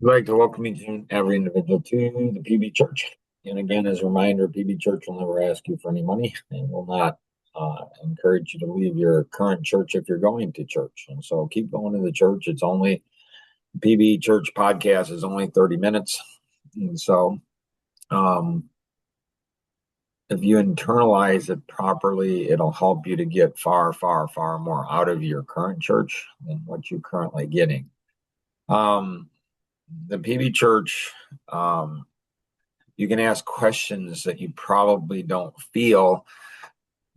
I'd like to welcome each and every individual to the PB Church. And again, as a reminder, PB Church will never ask you for any money and will not encourage you to leave your current church if you're going to church. And so keep going to the church. It's only PB Church podcast is only 30 minutes. And so if you internalize it properly, it'll help you to get far, far, far more out of your current church than what you're currently getting. The PB Church, you can ask questions that you probably don't feel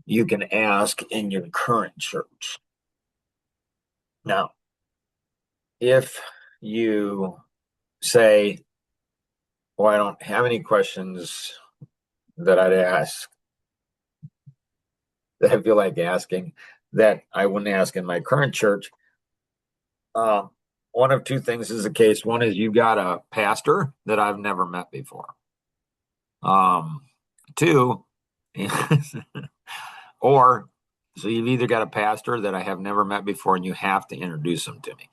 you can ask in your current church. Now, if you say, well, I don't have any questions that I'd ask that I feel like asking that I wouldn't ask in my current church, one of two things is the case. One is you've got a pastor that I've never met before. Two, or so you've either got a pastor that I have never met before and you have to introduce them to me.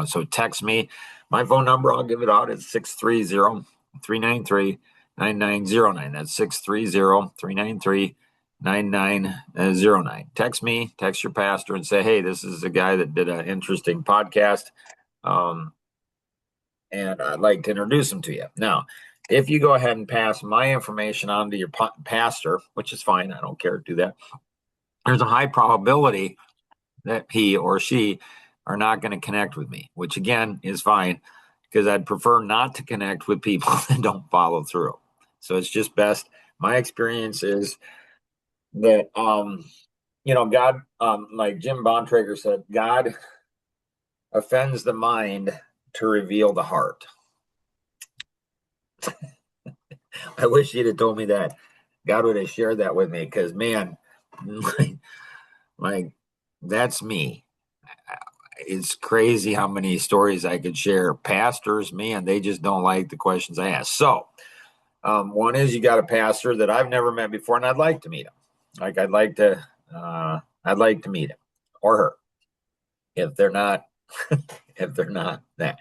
So text me. My phone number, I'll give it out. It's 630-393-9909. That's 630-393-9909. Text me, text your pastor and say, hey, this is a guy that did an interesting podcast. And I'd like to introduce him to you. Now, if you go ahead and pass my information on to your pastor, which is fine, I don't care to do that, there's a high probability that he or she are not going to connect with me, which again is fine because I'd prefer not to connect with people that don't follow through. So it's just best. My experience is that, God, like Jim Bontrager said, God offends the mind to reveal the heart. I wish you'd have told me that. God would have shared that with me because, man, like that's me. It's crazy how many stories I could share. Pastors, man, they just don't like the questions I ask. So, one is you got a pastor that I've never met before, and I'd like to meet him. I'd like to meet him or her if they're not that.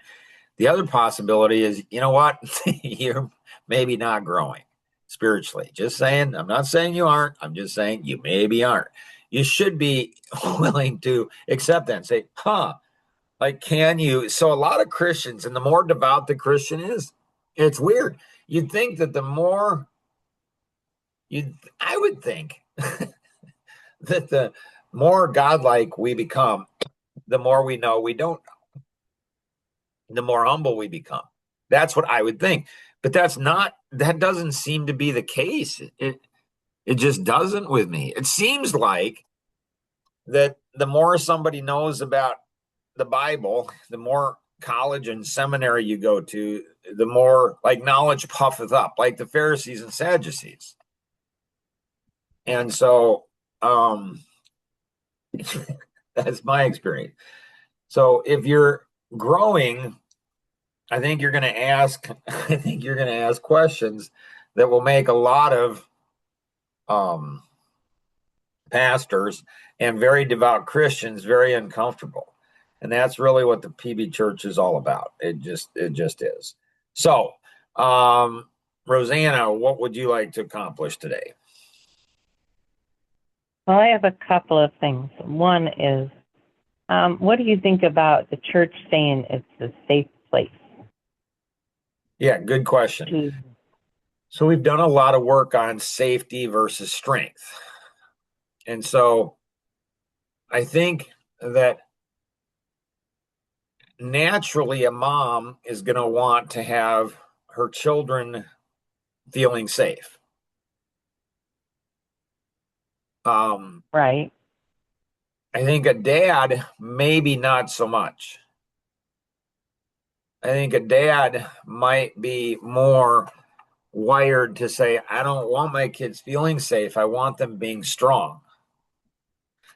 The other possibility is, you know what, you're maybe not growing spiritually. Just saying. I'm not saying you aren't. I'm just saying you maybe aren't. You should be willing to accept that and say, like, can you? So a lot of Christians, and the more devout the Christian is, it's weird. You'd think that I would think that the more godlike we become, the more we know we don't know, the more humble we become. That's what I would think. But that doesn't seem to be the case. It just doesn't with me. It seems like that the more somebody knows about the Bible, the more college and seminary you go to, the more like knowledge puffeth up, like the Pharisees and Sadducees. And so that's my experience. So if you're growing, I think you're going to ask questions that will make a lot of pastors and very devout Christians very uncomfortable. And that's really what the PB Church is all about. It just is. So, Rosanna, what would you like to accomplish today? Well, I have a couple of things. One is, what do you think about the church saying it's a safe place? Yeah, good question. So we've done a lot of work on safety versus strength. And so I think that naturally a mom is going to want to have her children feeling safe. Right. I think a dad, maybe not so much. I think a dad might be more wired to say, I don't want my kids feeling safe. I want them being strong.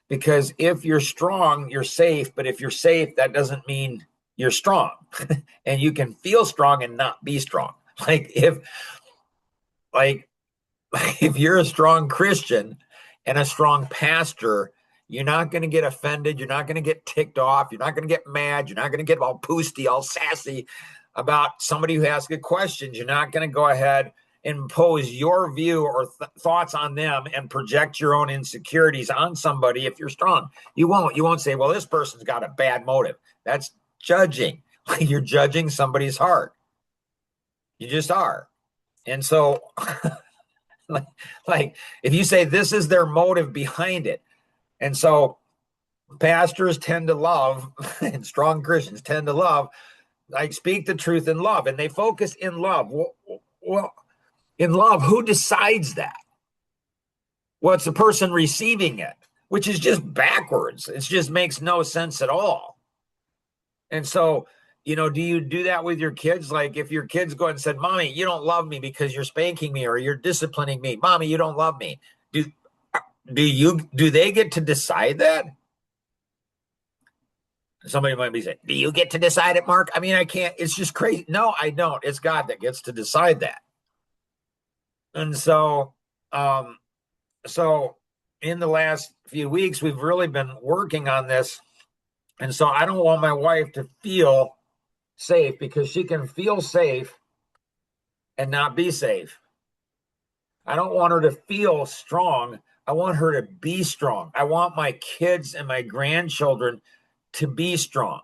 Because if you're strong, you're safe. But if you're safe, that doesn't mean you're strong. And you can feel strong and not be strong. If you're a strong Christian and a strong pastor, you're not going to get offended. You're not going to get ticked off. You're not going to get mad. You're not going to get all poosty, all sassy. about somebody who asks good questions. You're not going to go ahead and impose your view or thoughts on them and project your own insecurities on somebody if you're strong. You won't say, well, this person's got a bad motive. That's judging. You're judging somebody's heart. You just are. And so like if you say this is their motive behind it. And so pastors tend to love and strong Christians tend to love, like, speak the truth in love, and they focus in love. Well, in love, who decides that? Well, it's the person receiving it, which is just backwards. It just makes no sense at all. And so, do you do that with your kids? Like if your kids go and said, Mommy, you don't love me because you're spanking me or you're disciplining me. Mommy, you don't love me. Do they get to decide that? Somebody might be saying, do you get to decide it, Mark? I mean, I can't. It's just crazy. No, I don't. It's God that gets to decide that. And so, in the last few weeks, we've really been working on this. And so I don't want my wife to feel safe, because she can feel safe and not be safe. I don't want her to feel strong. I want her to be strong. I want my kids and my grandchildren to be strong,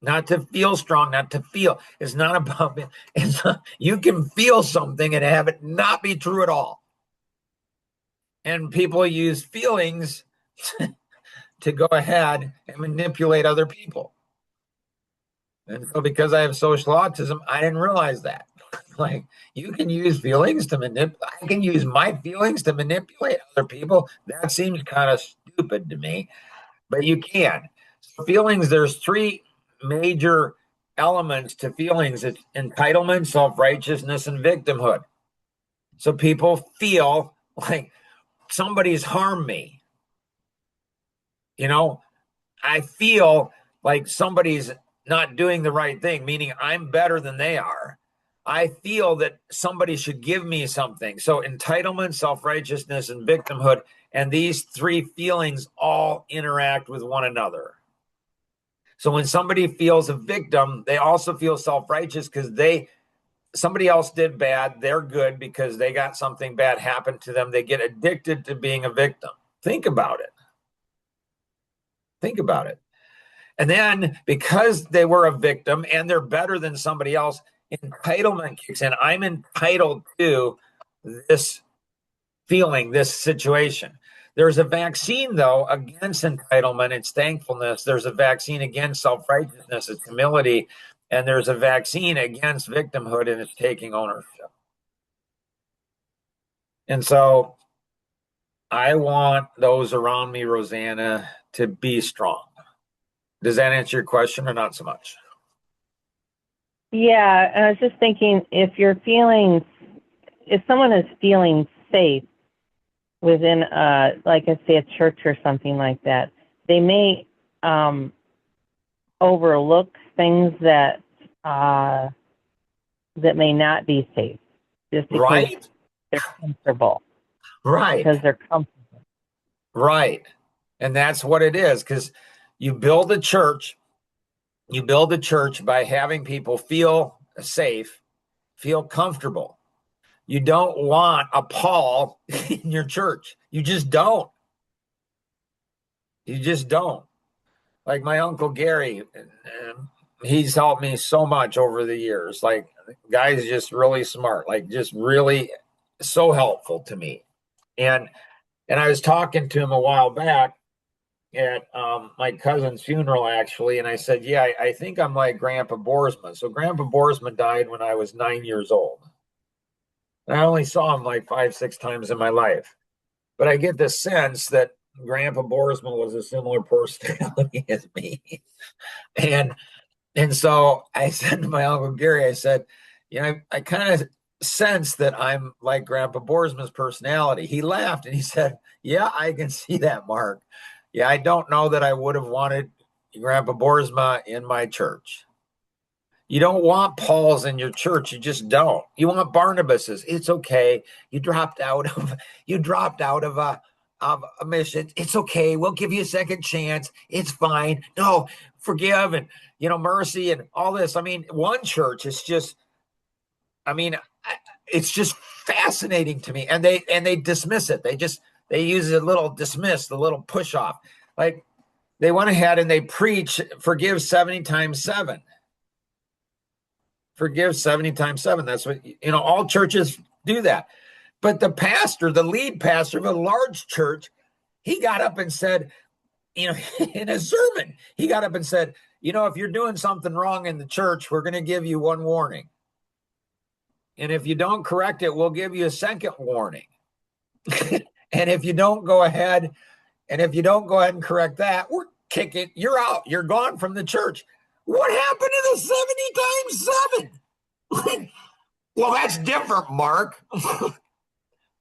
not to feel strong, not to feel. It's not about me. You can feel something and have it not be true at all. And people use feelings to go ahead and manipulate other people. And so because I have social autism, I didn't realize that. Like, you can use feelings to manipulate. I can use my feelings to manipulate other people. That seems kind of stupid to me, but you can. So feelings, there's three major elements to feelings. It's entitlement, self-righteousness, and victimhood. So people feel like somebody's harmed me. I feel like somebody's not doing the right thing, meaning I'm better than they are. I feel that somebody should give me something. So entitlement, self-righteousness, and victimhood, and these three feelings all interact with one another. So when somebody feels a victim, they also feel self-righteous because somebody else did bad. They're good because they got something bad happen to them. They get addicted to being a victim. Think about it. Think about it. And then because they were a victim and they're better than somebody else, entitlement kicks in. I'm entitled to this feeling, this situation. There's a vaccine, though, against entitlement. It's thankfulness. There's a vaccine against self-righteousness. It's humility. And there's a vaccine against victimhood, and it's taking ownership. And so I want those around me, Rosanna, to be strong. Does that answer your question or not so much? Yeah, and I was just thinking, if someone is feeling safe within, like I say, a church or something like that, they may overlook things that may not be safe, just because they're comfortable. Right. Because they're comfortable. Right. And that's what it is, because you build a church by having people feel safe, feel comfortable. You don't want a Paul in your church. You just don't. You just don't. Like my Uncle Gary, he's helped me so much over the years. Like, the guy's just really smart, like just really so helpful to me. And I was talking to him a while back at my cousin's funeral, actually, and I said, yeah, I think I'm like Grandpa Boersma. So Grandpa Boersma died when I was 9 years old. And I only saw him like 5-6 times in my life. But I get the sense that Grandpa Boersma was a similar personality as me. And so I said to my Uncle Gary, I said, I kind of sense that I'm like Grandpa Boersma's personality. He laughed and he said, yeah, I can see that, Mark. Yeah, I don't know that I would have wanted Grandpa Boersma in my church. You don't want Pauls in your church. You just don't. You want Barnabas's. It's okay. You dropped out of a mission. It's okay. We'll give you a second chance. It's fine. No, forgive and, mercy and all this. I mean, one church is just, it's just fascinating to me. And they dismiss it. They use a little dismiss, the little push off. Like they went ahead and they preach, forgive 70 times 7. Forgive 70 times 7. That's what, all churches do that. But the pastor, the lead pastor of a large church, he got up and said, in a sermon, he got up and said, if you're doing something wrong in the church, we're going to give you one warning. And if you don't correct it, we'll give you a second warning. And if you don't go ahead and correct that, we're kicking, you're out. You're gone from the church. What happened to the 70 times 7? Well, that's different, Mark.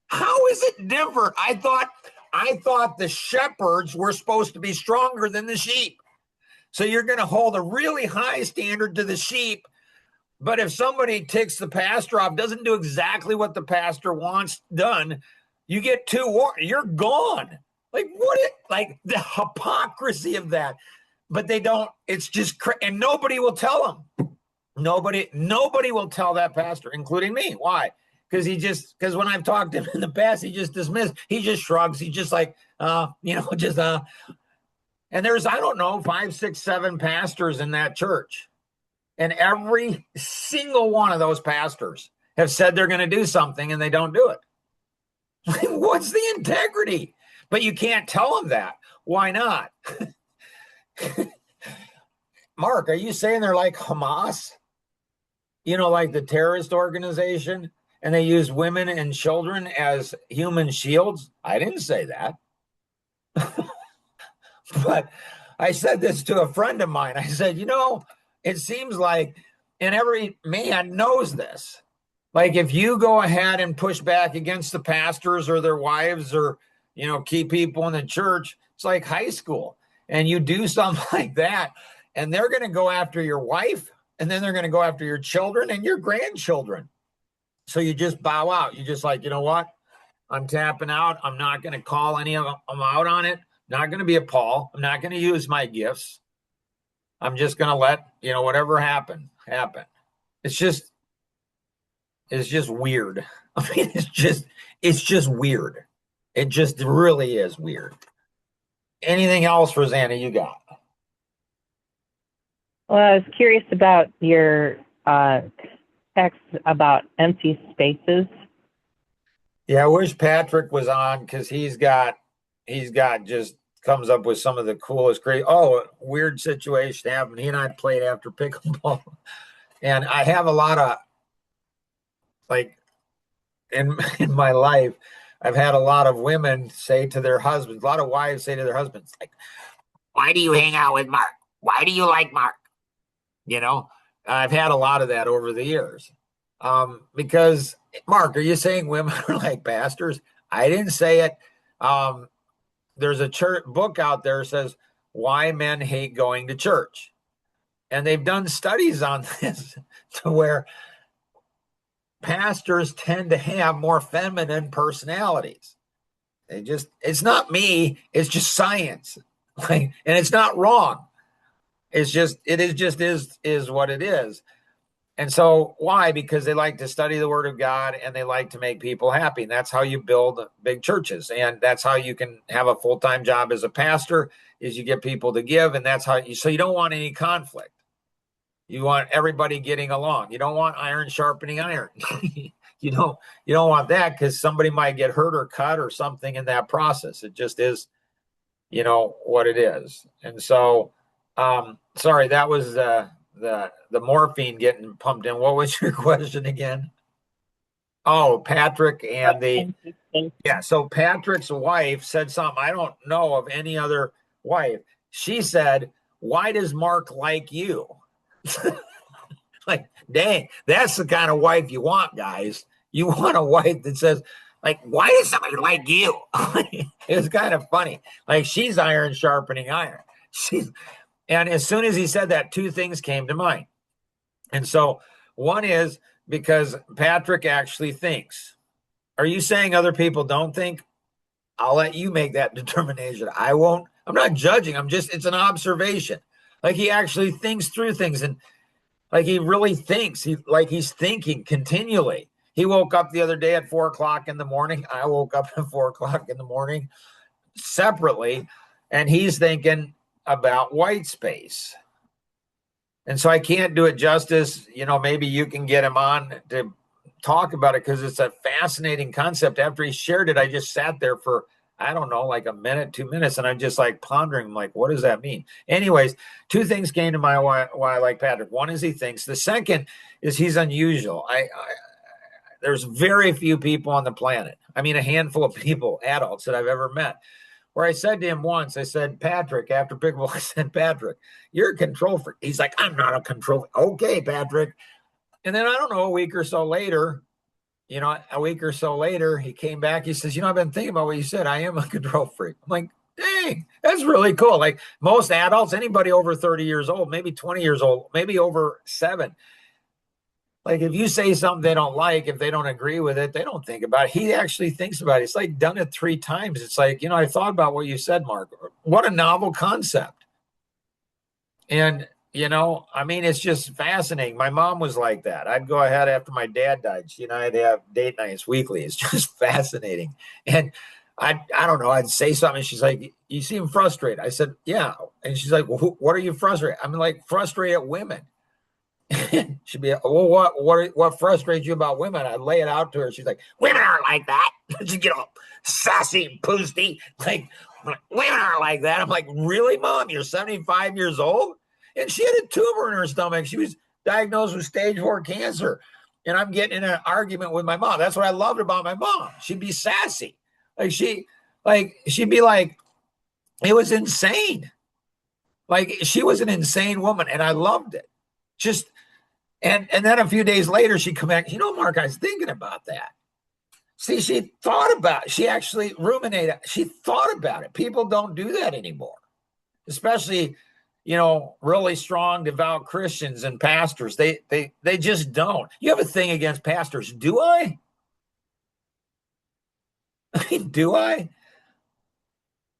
How is it different? I thought the shepherds were supposed to be stronger than the sheep. So you're going to hold a really high standard to the sheep. But if somebody ticks the pastor off, doesn't do exactly what the pastor wants done, you get you're gone. Like the hypocrisy of that. But they don't, it's just, and nobody will tell them. Nobody will tell that pastor, including me. Why? Because when I've talked to him in the past, he just dismissed, he just shrugs. He's just like, and there's, I don't know, 5, 6, 7 pastors in that church. And every single one of those pastors have said they're going to do something and they don't do it. What's the integrity? But you can't tell them that. Why not? Mark, are you saying they're like Hamas? Like the terrorist organization, and they use women and children as human shields? I didn't say that. But I said this to a friend of mine. I said, it seems like, and every man knows this, like if you go ahead and push back against the pastors or their wives or, key people in the church, it's like high school. And you do something like that, and they're going to go after your wife, and then they're going to go after your children and your grandchildren. So you just bow out. You just like, you know what? I'm tapping out. I'm not going to call any of them out on it. Not going to be a Paul. I'm not going to use my gifts. I'm just going to let, whatever happen. It's just weird. I mean, it's just weird. It just really is weird. Anything else, Rosanna, you got? Well, I was curious about your text about empty spaces. Yeah, I wish Patrick was on because he's got just comes up with some of the coolest, weird situation happened. He and I played after pickleball, and I have a lot of in my life. I've had a lot of women say to their husbands, a lot of wives say to their husbands, like, why do you hang out with Mark? Why do you like Mark? I've had a lot of that over the years. Because, Mark, are you saying women are like pastors? I didn't say it. There's a church book out there that says why men hate going to church. And they've done studies on this to where pastors tend to have more feminine personalities. It's not me. It's just science. And it's not wrong. It is what it is. And so why? Because they like to study the word of God and they like to make people happy. And that's how you build big churches. And that's how you can have a full-time job as a pastor is you get people to give. And that's how so you don't want any conflict. You want everybody getting along. You don't want iron sharpening iron. You don't want that because somebody might get hurt or cut or something in that process. It just is, what it is. And so, sorry, that was the morphine getting pumped in. What was your question again? Oh, Patrick and so Patrick's wife said something. I don't know of any other wife. She said, why does Mark like you? Like, dang, that's the kind of wife you want, guys. You want a wife that says, like, why does somebody like you? It was kind of funny. Like, she's iron sharpening iron. And as soon as he said that, two things came to mind. And so one is because Patrick actually thinks. Are you saying other people don't think? I'll let you make that determination. I won't. I'm not judging. It's an observation. Like he actually thinks through things, and like he really thinks. He's thinking continually. He woke up the other day at 4 o'clock in the morning. I woke up at 4 o'clock in the morning separately, and he's thinking about white space. And so I can't do it justice. Maybe you can get him on to talk about it because it's a fascinating concept. After he shared it, I just sat there for, I don't know, like a minute, 2 minutes, and I'm just like pondering, like, what does that mean? Anyways, two things came to mind why I like Patrick. One is he thinks. The second is he's unusual. There's very few people on the planet. I mean, a handful of people, adults, that I've ever met, where I said to him once, I said, Patrick, after pickleball, I said, Patrick, you're a control freak. He's like, I'm not a control freak. Okay, Patrick. And then I don't know, a week or so later, he came back. He says, I've been thinking about what you said. I am a control freak. I'm like, dang, that's really cool. Like most adults, anybody over 30 years old, maybe 20 years old, maybe over 7. Like if you say something they don't like, if they don't agree with it, they don't think about it. He actually thinks about it. It's like done it 3 times. It's like, I thought about what you said, Mark. What a novel concept. And, it's just fascinating. My mom was like that. I'd go ahead after my dad died. She and I'd have date nights weekly. It's just fascinating. And I don't know, I'd say something. She's like, you seem frustrated. I said, yeah. And she's like, well, what are you frustrated? I'm like, frustrated at women. She'd be, well, what frustrates you about women? I lay it out to her. She's like, women aren't like that. She get all sassy and poosty. Like, women aren't like that. I'm like, really, Mom? You're 75 years old? And she had a tumor in her stomach. She was diagnosed with stage 4 cancer. And I'm getting in an argument with my mom. That's what I loved about my mom. She'd be sassy. She'd be like, it was insane. Like she was an insane woman. And I loved it. And then a few days later, she'd come back. Mark, I was thinking about that. See, she actually ruminated. She thought about it. People don't do that anymore, especially, really strong, devout Christians and pastors. They just don't. You have a thing against pastors. Do I? I mean, do I?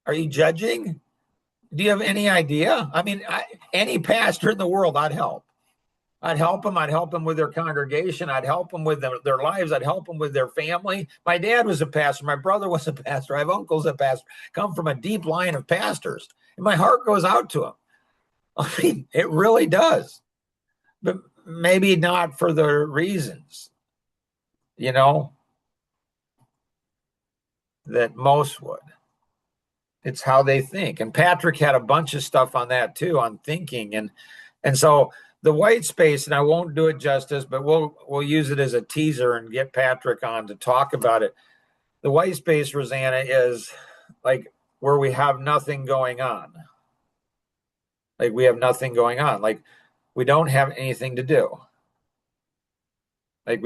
Are you judging? Do you have any idea? I mean, any pastor in the world, I'd help. I'd help them. I'd help them with their congregation. I'd help them with their lives. I'd help them with their family. My dad was a pastor. My brother was a pastor. I have uncles that pastor. Come from a deep line of pastors. And my heart goes out to them. I mean, it really does. But maybe not for the reasons, that most would. It's how they think. And Patrick had a bunch of stuff on that too, on thinking. And so the white space, and I won't do it justice, but we'll use it as a teaser and get Patrick on to talk about it. The white space, Rosanna, is like where we have nothing going on. Like we have nothing going on. Like we don't have anything to do. Like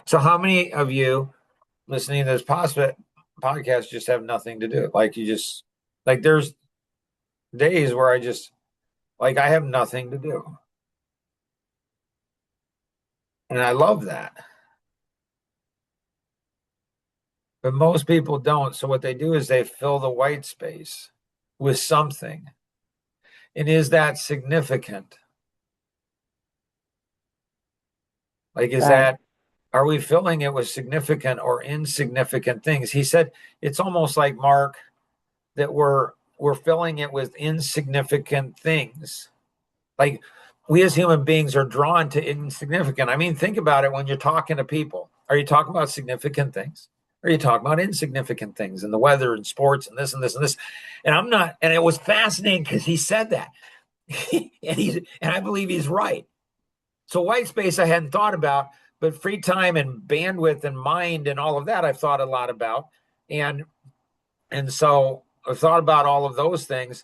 so how many of you listening to this podcast just have nothing to do? Like there's days where I have nothing to do. And I love that. But most people don't. So what they do is they fill the white space with something. And is that significant? Like, are we filling it with significant or insignificant things? He said, it's almost like, Mark, that we're filling it with insignificant things. Like we as human beings are drawn to insignificant. I mean, think about it when you're talking to people. Are you talking about significant things? Or are you talking about insignificant things and the weather and sports and this and this and this? And I'm not, and it was fascinating because he said that. and I believe he's right. So white space I hadn't thought about, but free time and bandwidth and mind and all of that I've thought a lot about. And so I've thought about all of those things.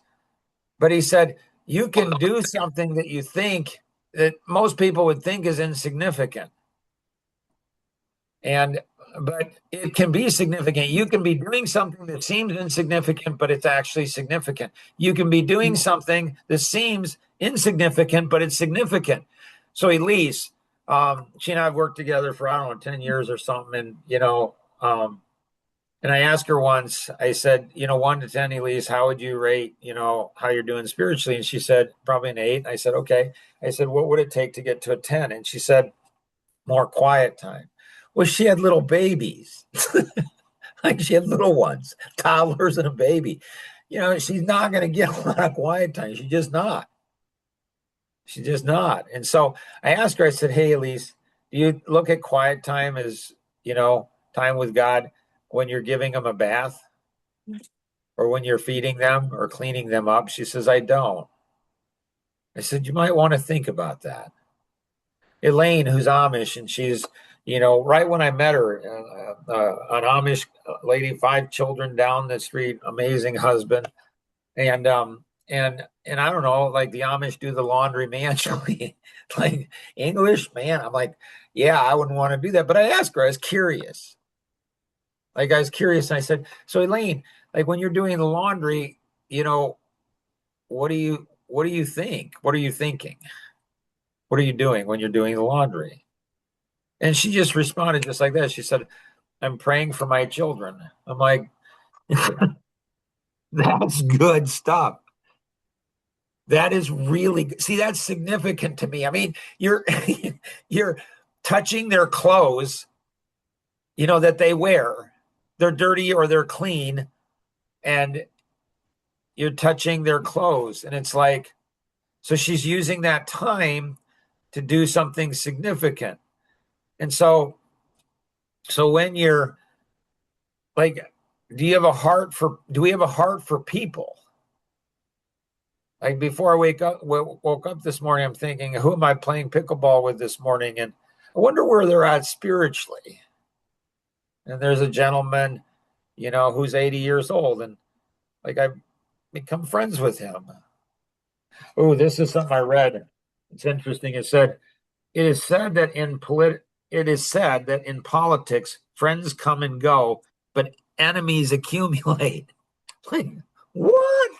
But he said, you can do something that you think that most people would think is insignificant. But it can be significant. You can be doing something that seems insignificant, but it's actually significant. You can be doing something that seems insignificant, but it's significant. So Elise, she and I have worked together for, 10 years or something. And, and And I asked her once, I said, 1 to 10, Elise, how would you rate, how you're doing spiritually? And she said, probably an 8. And I said, okay. I said, what would it take to get to a 10? And she said, more quiet time. Well, she had little babies. Like she had little ones, toddlers and a baby. She's not going to get a lot of quiet time. She's just not. She's just not. And so I asked her, I said, hey, Elise, do you look at quiet time as, time with God when you're giving them a bath or when you're feeding them or cleaning them up? She says, I don't. I said, you might want to think about that. Elaine, who's Amish, and she's, right when I met her, an Amish lady, 5 children down the street, amazing husband. And I don't know, like the Amish do the laundry manually, like English, man. I'm like, yeah, I wouldn't want to do that. But I asked her, I was curious. And I said, so Elaine, like when you're doing the laundry, what do you think? What are you thinking? What are you doing when you're doing the laundry? And she just responded just like that. She said, I'm praying for my children. I'm like, that's good stuff. That is really good. See, that's significant to me. I mean, you're you're touching their clothes, that they wear. They're dirty or they're clean, and you're touching their clothes. And it's like, so she's using that time to do something significant. And so when you're like, do we have a heart for people? Like before I woke up this morning, I'm thinking, who am I playing pickleball with this morning? And I wonder where they're at spiritually. And there's a gentleman, who's 80 years old, and like I've become friends with him. Oh, this is something I read. It's interesting. It is said that in politics, friends come and go, but enemies accumulate. Like, what?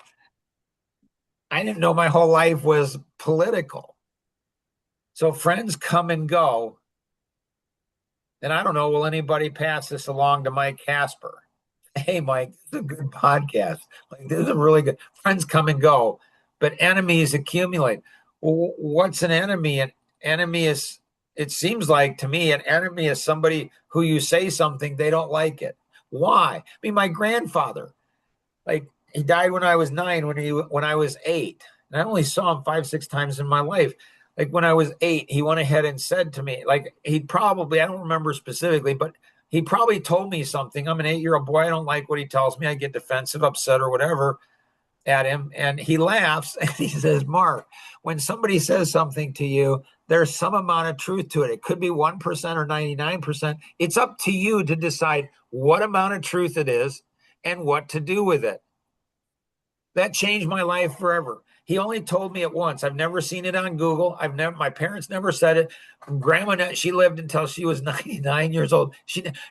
I didn't know my whole life was political. So friends come and go. And I don't know, will anybody pass this along to Mike Casper? Hey, Mike, this is a good podcast. Like, this is really good. Friends come and go, but enemies accumulate. Well, what's an enemy? An enemy is, it seems like to me, an enemy is somebody who you say something, they don't like it. Why? I mean, my grandfather, like, he died when I was 9, when I was 8. And I only saw him 5-6 times in my life. Like when I was 8, he went ahead and said to me, like I don't remember specifically, but he probably told me something. I'm an 8-year-old boy. I don't like what he tells me. I get defensive, upset or whatever at him. And he laughs and he says, Mark, when somebody says something to you, there's some amount of truth to it. It could be 1% or 99%. It's up to you to decide what amount of truth it is and what to do with it. That changed my life forever. He only told me it once. I've never seen it on Google. My parents never said it. Grandma, she lived until she was 99 years old.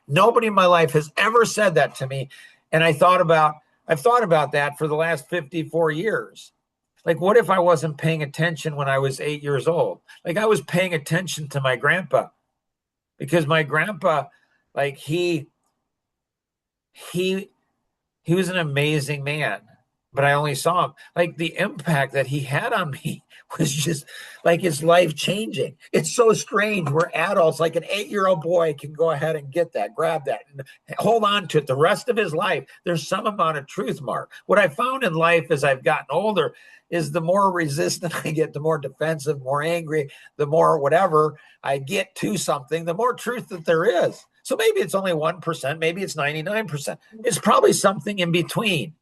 Nobody in my life has ever said that to me. And I've thought about that for the last 54 years. Like, what if I wasn't paying attention when I was 8 years old? Like, I was paying attention to my grandpa, because my grandpa, like he was an amazing man. But I only saw him. Like the impact that he had on me was just like, it's life changing. It's so strange. We're adults, like an 8-year-old boy can go ahead and get that, grab that, and hold on to it the rest of his life. There's some amount of truth, Mark. What I found in life as I've gotten older is the more resistant I get, the more defensive, more angry, the more whatever I get to something, the more truth that there is. So maybe it's only 1%, maybe it's 99%. It's probably something in between.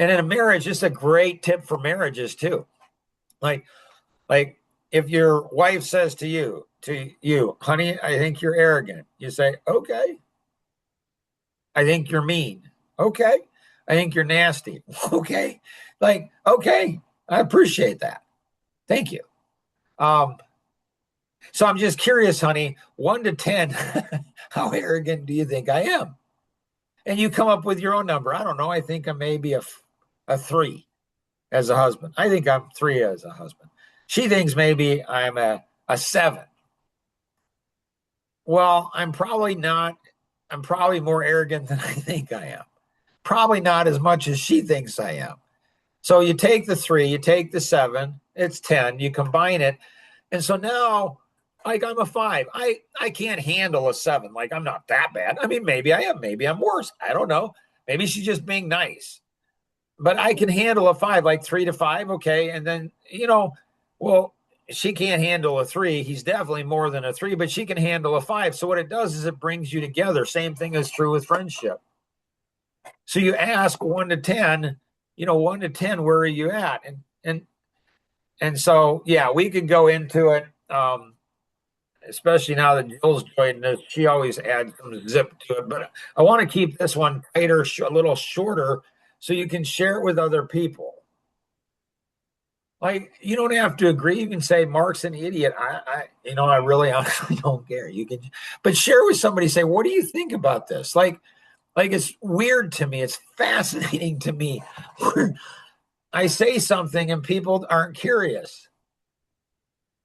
And in a marriage, it's a great tip for marriages too. Like if your wife says to you, honey, I think you're arrogant. You say, okay. I think you're mean. Okay. I think you're nasty. Okay. Like, okay. I appreciate that. Thank you. So I'm just curious, honey, 1 to 10, how arrogant do you think I am? And you come up with your own number. I don't know. I think I'm maybe a 3 as a husband. I think I'm 3 as a husband. She thinks maybe I'm a 7. Well, I'm probably not I'm probably more arrogant than I think I am. Probably not as much as she thinks I am. So you take the 3, you take the 7, it's 10, you combine it. And so now, like, I'm a 5. I can't handle a 7. Like, I'm not that bad. I mean, maybe I am. Maybe I'm worse. I don't know. Maybe she's just being nice. But I can handle a 5, like 3 to 5. Okay. And then, well, she can't handle a 3. He's definitely more than a 3, but she can handle a 5. So what it does is it brings you together. Same thing is true with friendship. So you ask 1 to 10, 1 to 10, where are you at? And so, yeah, we could go into it. Especially now that Jill's joined us, she always adds some zip to it. But I want to keep this one tighter, a little shorter, so you can share it with other people. Like, you don't have to agree. You can say Mark's an idiot. I really honestly don't care. You can, but share with somebody. Say, what do you think about this? Like it's weird to me. It's fascinating to me. I say something and people aren't curious.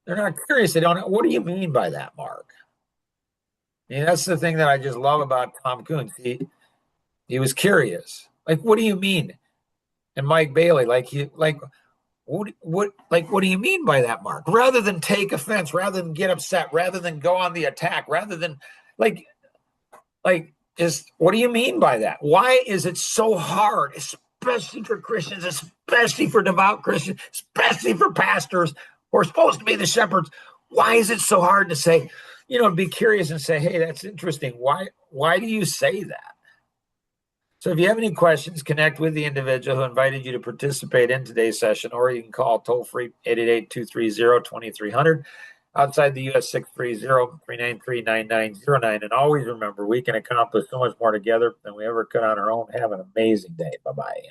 They're not curious. They don't know. What do you mean by that, Mark? That's the thing that I just love about Tom Coons. He was curious. Like, what do you mean? And Mike Bailey, what do you mean by that, Mark? Rather than take offense, rather than get upset, rather than go on the attack, rather than what do you mean by that? Why is it so hard, especially for Christians, especially for devout Christians, especially for pastors who are supposed to be the shepherds? Why is it so hard to say, be curious and say, hey, that's interesting. Why do you say that? So if you have any questions, connect with the individual who invited you to participate in today's session, or you can call toll-free 888-230-2300. Outside the U.S., 630-393-9909. And always remember, we can accomplish so much more together than we ever could on our own. Have an amazing day. Bye-bye.